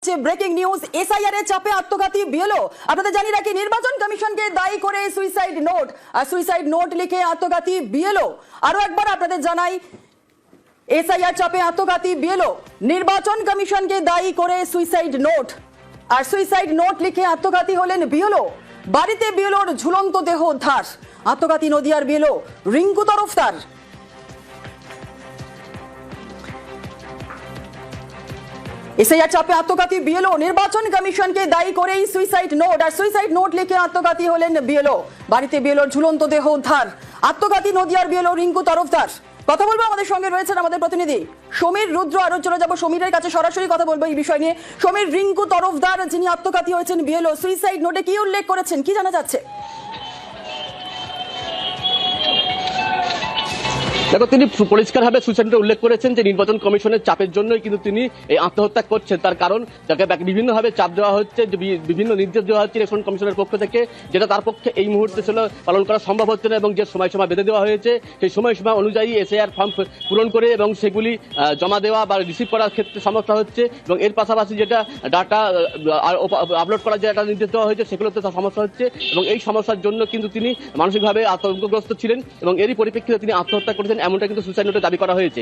Breaking news, SIR এর চাপে আত্মঘাতী বিএলও। আপনাদের জানিয়ে রাখি, নির্বাচন কমিশনকে দায়ী করে সুইসাইড নোট আর সুইসাইড নোট লিখে আত্মঘাতী বিএলও। আরো একবার আপনাদের জানাই, এসআইআর চাপে আত্মঘাতী বিএলও, নির্বাচন কমিশনকে দায়ী করে সুইসাইড নোট আর সুইসাইড নোট লিখে আত্মঘাতী হলেন বিএলও। বাড়িতে বিএলওর ঝুলন্ত দেহ উদ্ধার। আত্মঘাতী নদিয়ার বিএলও রিঙ্কু তরফদার। এসআইআর চাপে আত্মঘাতী বিএলও, নির্বাচন কমিশনকে দায়ী করেই সুইসাইড নোট আর সুইসাইড নোট লিখে আত্মঘাতী হলেন বিএলও। বাড়িতে বিএলওর ঝুলন্ত দেহ উদ্ধার। আত্মঘাতী নদিয়ার বিএলও রিঙ্কু তরফদার। কথা বলবো, আমাদের সঙ্গে রয়েছেন আমাদের প্রতিনিধি সমীর রুদ্র। আরো চলে যাবো সমীরের কাছে, সরাসরি কথা বলবো এই বিষয় নিয়ে। সমীর, রিঙ্কু তরফদার যিনি আত্মঘাতী হয়েছেন বিএলও, সুইসাইড নোটে কি উল্লেখ করেছেন, কি জানা যাচ্ছে? দেখো, তিনি পরিষ্কারভাবে সুইসাইড উল্লেখ করেছেন যে নির্বাচন কমিশনের চাপের জন্যই কিন্তু তিনি এই আত্মহত্যা করছেন। তার কারণ যাকে বিভিন্নভাবে চাপ দেওয়া হচ্ছে, বিভিন্ন নির্দেশ দেওয়া হচ্ছে ইলেকশন কমিশনের পক্ষ থেকে, যেটা তার পক্ষে এই মুহূর্তে ছিল পালন করা সম্ভব হচ্ছে না। এবং যে সময়সীমা বেঁধে দেওয়া হয়েছে সেই সময়সীমা অনুযায়ী এসআইআর ফর্ম পূরণ করে এবং সেগুলি জমা দেওয়া বা রিসিভ করার ক্ষেত্রে সমস্যা হচ্ছে। এবং এর পাশাপাশি যেটা ডাটা আপলোড করার যে একটা নির্দেশ দেওয়া হয়েছে সেগুলোতে তার সমস্যা হচ্ছে। এবং এই সমস্যার জন্য কিন্তু তিনি মানসিকভাবে আতঙ্কগ্রস্ত ছিলেন এবং এরই পরিপ্রেক্ষিতে তিনি আত্মহত্যা করেছেন, এমনটা কিন্তু সুইসাইড নোটে দাবি করা হয়েছে।